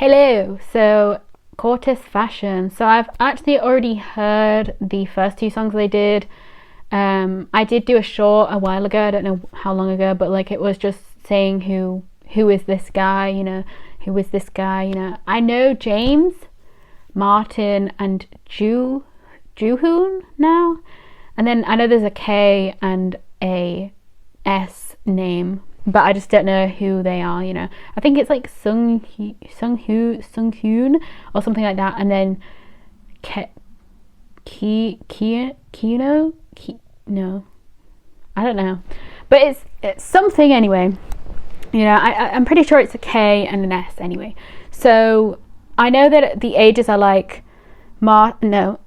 Hello. So Cortis fashion. So I've actually already heard the first two songs they did. I did do a short a while ago. I don't know how long ago, but like it was just saying who is this guy, who is this guy, I know James, Martin, and Juhoon now. And then I know there's a K and a S name, but I just don't know who they are, I think it's like Sunghoon or something like that, and then no, I don't know, but it's something anyway. I'm pretty sure it's a K and an S anyway. So I know that the ages are like Martin's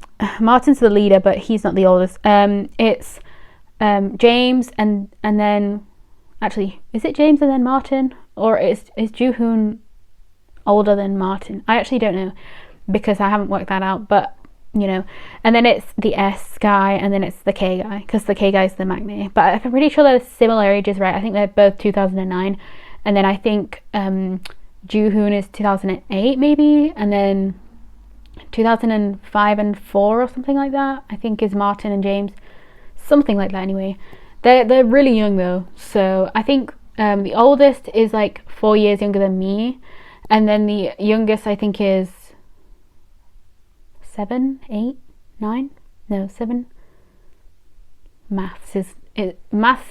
the leader, but he's not the oldest. It's James and then actually, is it James and then Martin, or is Juhoon older than Martin? I actually don't know because I haven't worked that out, but and then it's the S guy and then it's the K guy, because the K guy is the McNay. But I'm pretty sure they're similar ages, right? I think they're both 2009, and then I think Juhoon is 2008 maybe, and then 2005 and 4 or something like that I think is Martin and James, something like that. Anyway, they're really young though, so I think the oldest is like 4 years younger than me, and then the youngest I think is 7, 8, 9, no 7. Maths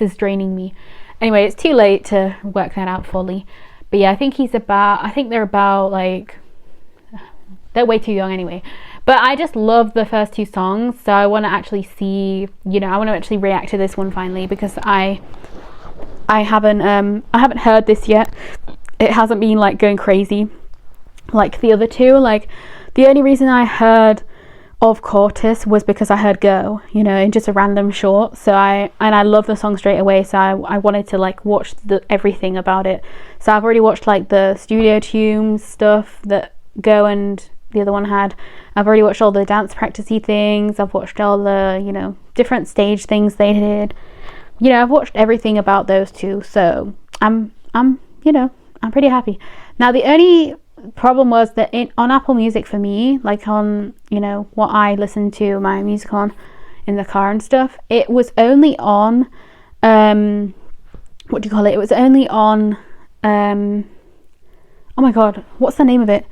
is draining me. Anyway, it's too late to work that out fully, but yeah, I think they're about like, they're way too young anyway. But I just love the first two songs, so I want to actually see, I want to actually react to this one finally, because I haven't heard this yet. It hasn't been like going crazy like the other two. Like the only reason I heard of Cortis was because I heard Go, in just a random short. So I love the song straight away, so I wanted to like watch everything about it. So I've already watched like the studio tunes stuff that Go and the other one had. I've already watched all the dance practicey things. I've watched all the different stage things they did. I've watched everything about those two, so I'm pretty happy. Now the only problem was that on Apple Music for me, like on what I listen to my music on in the car and stuff, it was only on what do you call it? It was only on oh my god, what's the name of it?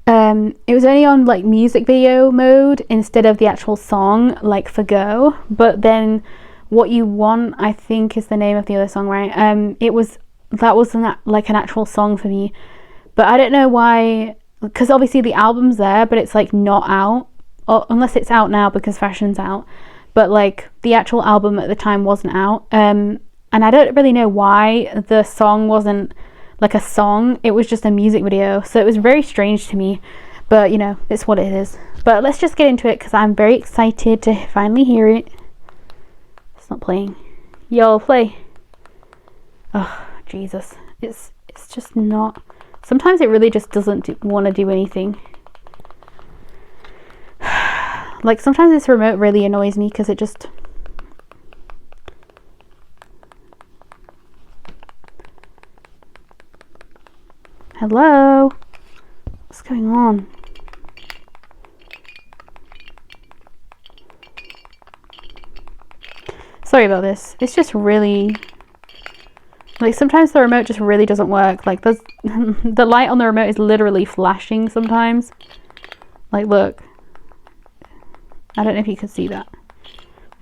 It was only on like music video mode instead of the actual song, like for Go. But then What You Want, I think, is the name of the other song, right? That wasn't like an actual song for me. But I don't know why, because obviously the album's there, but it's like not out, or unless it's out now because Fashion's out. But like the actual album at the time wasn't out, and I don't really know why the song wasn't like a song. It was just a music video, so it was very strange to me. But it's what it is. But let's just get into it, because I'm very excited to finally hear it. It's not playing. Yo, play. Oh Jesus, it's just not. Sometimes it really just doesn't want to do anything. Like sometimes this remote really annoys me because it just... Hello? What's going on? Sorry about this. It's just really... Like sometimes the remote just really doesn't work. Like the light on the remote is literally flashing sometimes. Like look. I don't know if you can see that.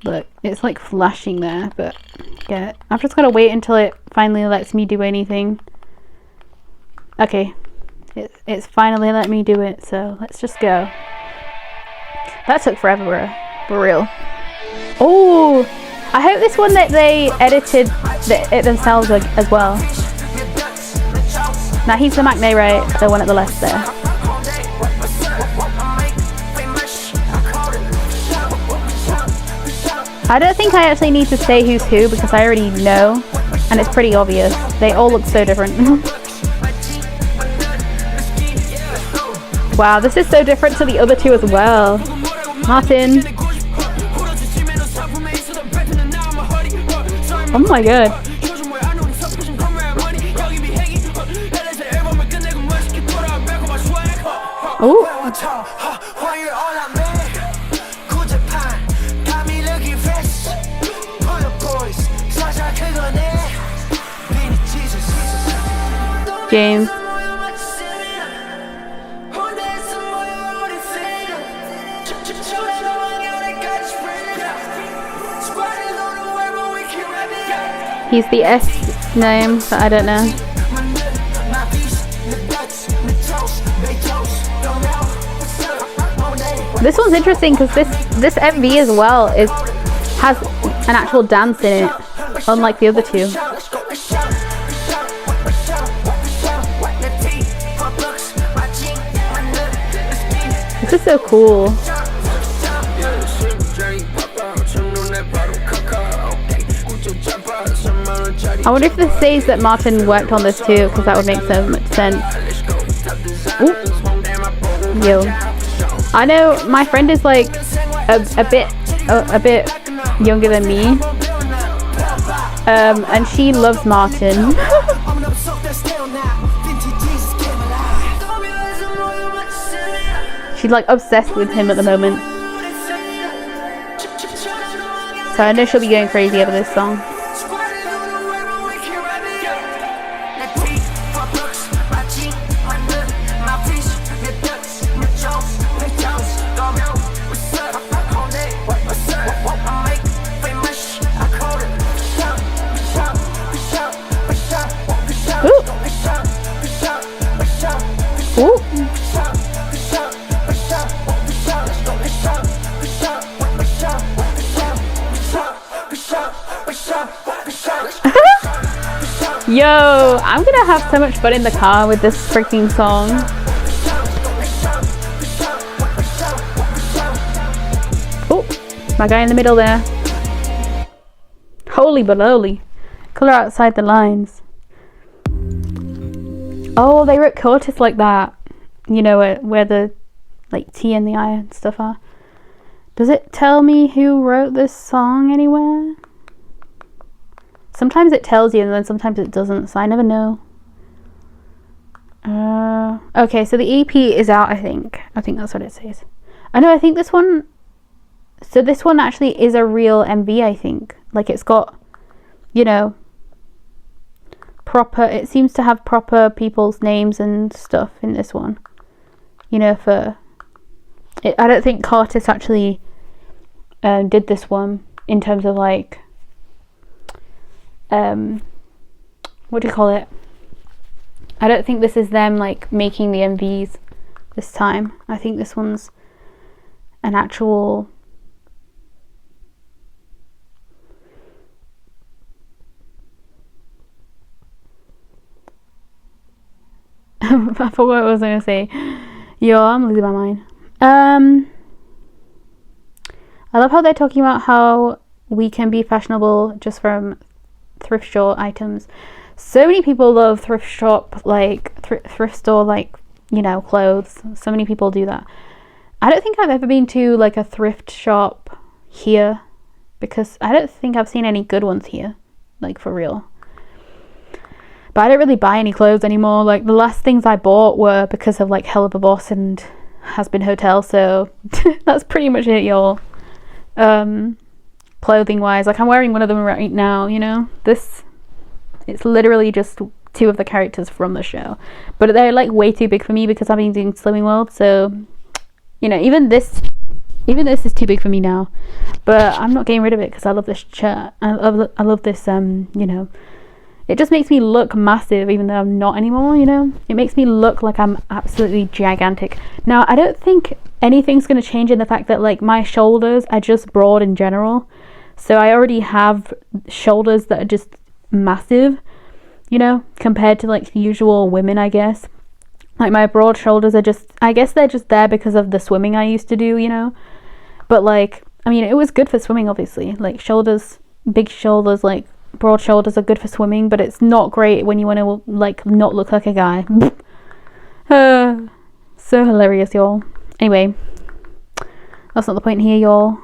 Look, it's like flashing there, but yeah. I've just got to wait until it finally lets me do anything. Okay. It's finally let me do it, so let's just go. That took forever, bro. For real. Oh! I hope this one that they edited it themselves as well. Now he's the McNay, right? The one at the left there. I don't think I actually need to say who's who, because I already know, and it's pretty obvious. They all look so different. Wow, this is so different to the other two as well. Martin. Oh my god. Oh. James. He's the S name that I don't know. This one's interesting because this MV as well has an actual dance in it, unlike the other two. This is so cool. I wonder if this says that Martin worked on this too, because that would make so much sense. Ooh. Yo, I know my friend is like a bit younger than me, and she loves Martin. She's like obsessed with him at the moment, so I know she'll be going crazy over this song. Yo, I'm gonna have so much fun in the car with this freaking song. Oh, my guy in the middle there. Holy baloney. Colour outside the lines. Oh, they wrote Cortis like that. You know, where the like T and the I and stuff are. Does it tell me who wrote this song anywhere? Sometimes it tells you and then sometimes it doesn't, so I never know. Okay, so the EP is out, I think. I think that's what it says. I know, I think this one... So this one actually is a real MV, I think. Like, it's got, you know, proper... It seems to have proper people's names and stuff in this one. You know, for... I don't think Cortis actually did this one in terms of, like... what do you call it? I don't think this is them like making the MVs this time. I think this one's an actual I forgot what I was gonna say. Yo, I'm losing my mind. I love how they're talking about how we can be fashionable just from thrift store items. So many people love thrift shop, like thrift store, like, you know, clothes. So many people do that. I don't think I've ever been to like a thrift shop here, because I don't think I've seen any good ones here, like for real. But I don't really buy any clothes anymore. Like the last things I bought were because of like Hell of a Boss and Has Been Hotel, so that's pretty much it, y'all. Clothing wise, like I'm wearing one of them right now, you know. It's literally just two of the characters from the show, but they're like way too big for me because I've been doing Slimming World, so you know, even this is too big for me now, but I'm not getting rid of it because I love this shirt. I love this you know, it just makes me look massive even though I'm not anymore, you know. It makes me look like I'm absolutely gigantic. Now I don't think anything's going to change in the fact that like my shoulders are just broad in general. So I already have shoulders that are just massive, you know, compared to like usual women, I guess. Like my broad shoulders are just, I guess they're just there because of the swimming I used to do, you know. But like, I mean, it was good for swimming, obviously. Like shoulders, big shoulders, like broad shoulders are good for swimming, but it's not great when you want to like not look like a guy. So hilarious, y'all. Anyway, that's not the point here, y'all.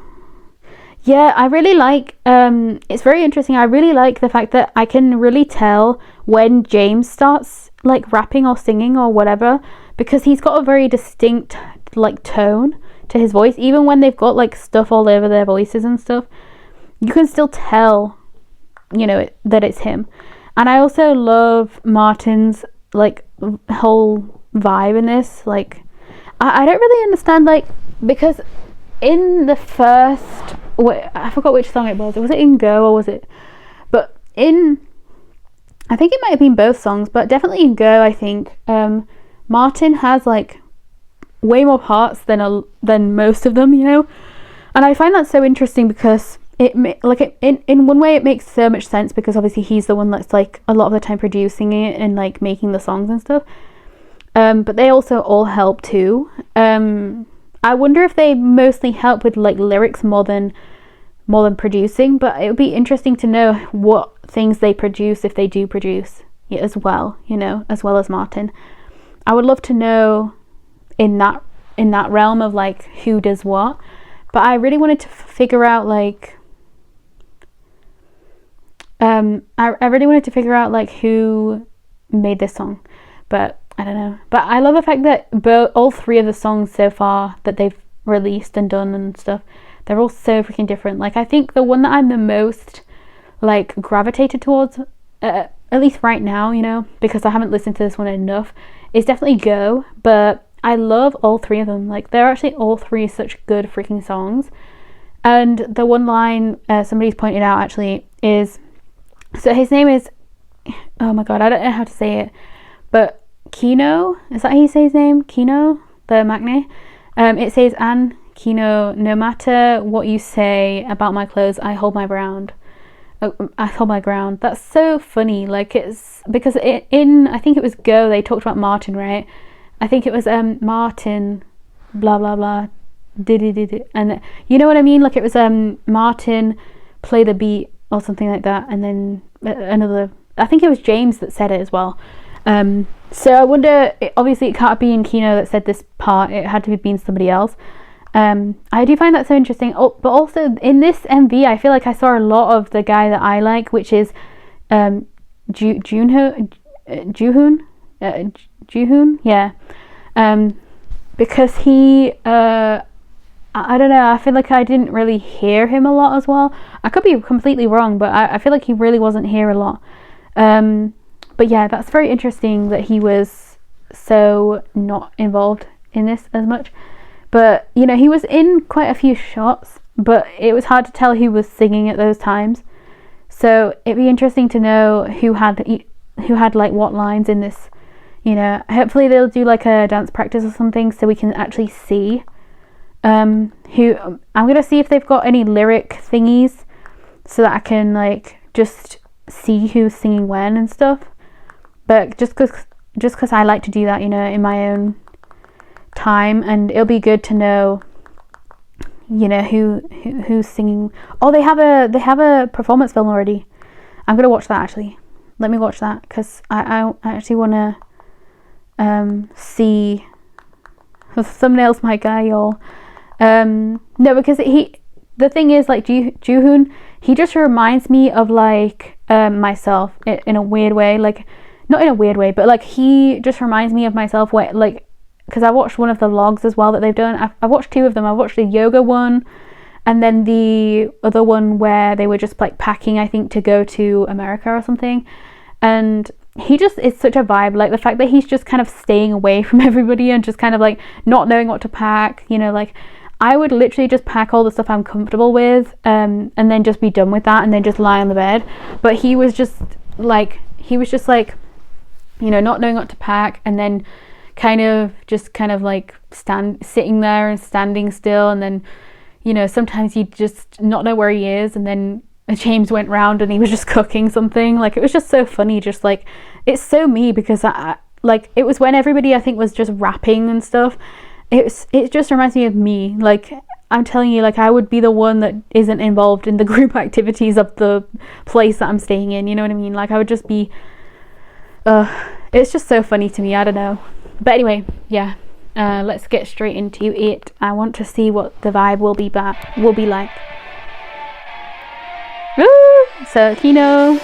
Yeah, I really like, it's very interesting. I really like the fact that I can really tell when James starts like rapping or singing or whatever, because he's got a very distinct like tone to his voice. Even when they've got like stuff all over their voices and stuff, you can still tell, you know, that it's him. And I also love Martin's like whole vibe in this. Like I don't really understand, like, because in the first, I forgot which song it was it in Go, or was it, but in, I think it might have been both songs, but definitely in Go, I think Martin has like way more parts than most of them, you know. And I find that so interesting, because in one way it makes so much sense, because obviously he's the one that's like a lot of the time producing it and like making the songs and stuff, but they also all help too. I wonder if they mostly help with like lyrics more than producing, but it would be interesting to know what things they produce, if they do produce it as well, you know, as well as Martin. I would love to know in that realm of like who does what. But I really wanted to figure out like I really wanted to figure out like who made this song, but I don't know. But I love the fact that all three of the songs so far that they've released and done and stuff, they're all so freaking different. Like, I think the one that I'm the most like gravitated towards, at least right now, you know, because I haven't listened to this one enough, is definitely Go. But I love all three of them. Like, they're actually all three such good freaking songs. And the one line somebody's pointed out actually is, so his name is, oh my god, I don't know how to say it, but Kino, is that how you say his name? Kino, the Maknae. It says, "And Kino, no matter what you say about my clothes, I hold my ground." I hold my ground. That's so funny. Like, it's because in I think it was Go, they talked about Martin, right? I think it was Martin, blah blah blah, did, and you know what I mean? Like, it was Martin, play the beat or something like that, and then another. I think it was James that said it as well. So I wonder, obviously it can't be in Kino that said this part, it had to be being somebody else. I do find that so interesting. Oh, but also in this MV, I feel like I saw a lot of the guy that I like, which is Juhoon, yeah. Because he, I don't know, I feel like I didn't really hear him a lot as well. I could be completely wrong, but I feel like he really wasn't here a lot. But yeah, that's very interesting that he was so not involved in this as much. But, you know, he was in quite a few shots, but it was hard to tell who was singing at those times. So it'd be interesting to know who had like what lines in this, you know. Hopefully they'll do like a dance practice or something so we can actually see who. I'm gonna see if they've got any lyric thingies so that I can like just see who's singing when and stuff. But just because I like to do that, you know, in my own time, and it'll be good to know, you know, who's singing. Oh, they have a performance film already. I'm gonna watch that actually. Let me watch that, because I actually want to see the thumbnails, my guy, y'all. No, because the thing is, like, Juhoon, he just reminds me of like myself in a weird way. Like, not in a weird way, but like he just reminds me of myself, where like, because I watched one of the vlogs as well that they've done. I watched two of them. I watched the yoga one, and then the other one where they were just like packing, I think, to go to America or something. And he just is such a vibe. Like, the fact that he's just kind of staying away from everybody and just kind of like not knowing what to pack, you know. like I would literally just pack all the stuff I'm comfortable with, and then just be done with that, and then just lie on the bed. But he was just like, you know, not knowing what to pack, and then kind of like sitting there and standing still, and then, you know, sometimes he'd just not know where he is, and then James went round and he was just cooking something. Like, it was just so funny. Just like, it's so me, because I like, it was when everybody, I think, was just rapping and stuff. It just reminds me of me. Like, I'm telling you, like, I would be the one that isn't involved in the group activities of the place that I'm staying in, you know what I mean? Like, I would just be it's just so funny to me. I don't know. But anyway, yeah, let's get straight into it. I want to see what the vibe will be like. Woo! So Kino.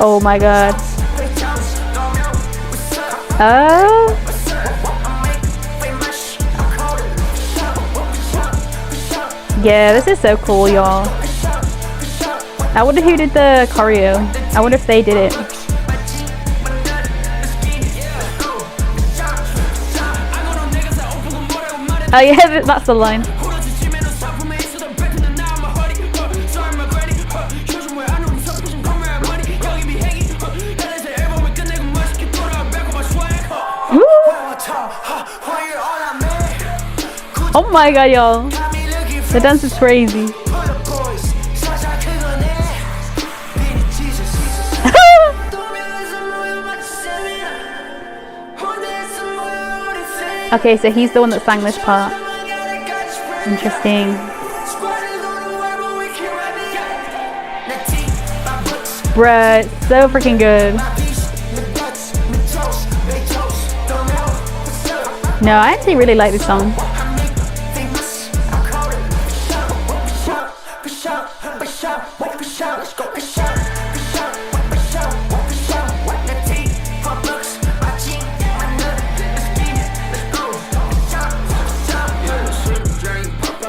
Oh my god. Oh. Yeah, this is so cool, y'all. I wonder who did the choreo. I wonder if they did it. Oh yeah, that's the line. Oh my god, y'all. The dance is crazy. Okay, so he's the one that sang this part. Interesting. Bruh, it's so freaking good. No, I actually really like this song.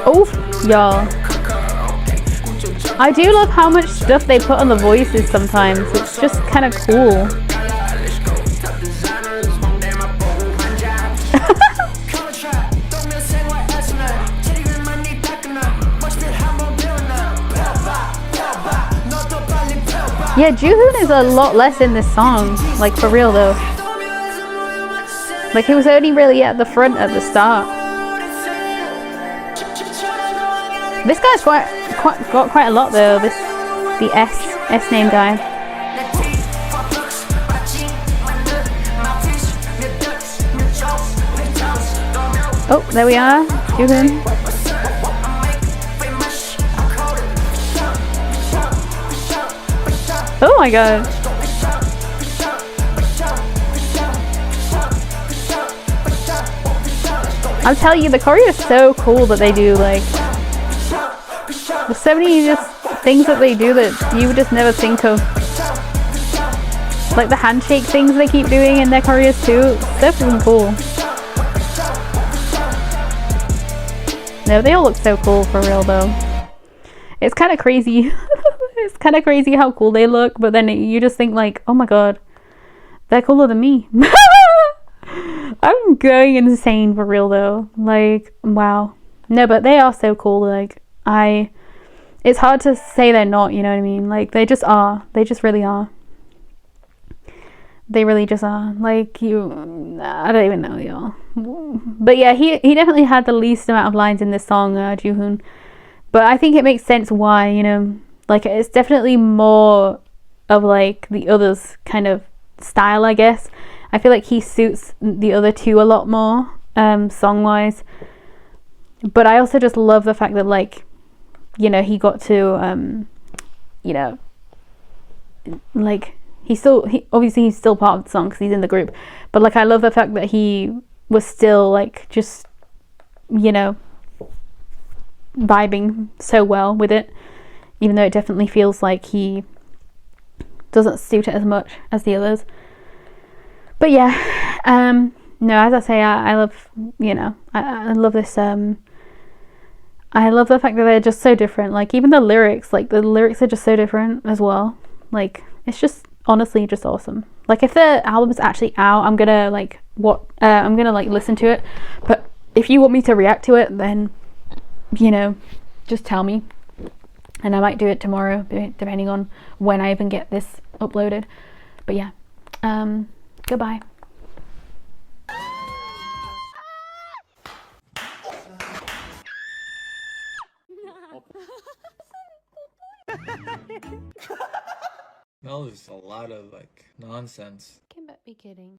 Oh, y'all. I do love how much stuff they put on the voices sometimes. It's just kind of cool. Yeah, Joohoon is a lot less in this song. Like, for real though. Like, he was only really at the front at the start. This guy's got quite a lot though. The S name guy. Oh, there we are. Joohoon. Oh my god. I'm telling you, the choreo is so cool that they do. Like, there's so many just things that they do that you would just never think of. Like the handshake things they keep doing in their choreos too. So freaking cool. No, they all look so cool for real though. It's kind of crazy. It's kind of crazy how cool they look, but then you just think like, oh my god, they're cooler than me. I'm going insane for real though. Like, wow. No, but they are so cool. Like, it's hard to say they're not, you know what I mean? Like, they just are. They just really are. They really just are. Like, I don't even know, y'all. But yeah, he definitely had the least amount of lines in this song, Joohoon. But I think it makes sense why, you know. Like, it's definitely more of, like, the others kind of style, I guess. I feel like he suits the other two a lot more, song-wise. But I also just love the fact that, like, you know, he got to, you know, like, obviously he's still part of the song because he's in the group. But, like, I love the fact that he was still, like, just, you know, vibing so well with it. Even though it definitely feels like he doesn't suit it as much as the others. But yeah, no, as I say, I love, you know, I love this, I love the fact that they're just so different. Like, even the lyrics, like, the lyrics are just so different as well. Like, it's just, honestly, just awesome. Like, if the album's actually out, I'm gonna, like, listen to it. But if you want me to react to it, then, you know, just tell me. And I might do it tomorrow, depending on when I even get this uploaded. But yeah, goodbye. That was a lot of like nonsense. Can but be kidding.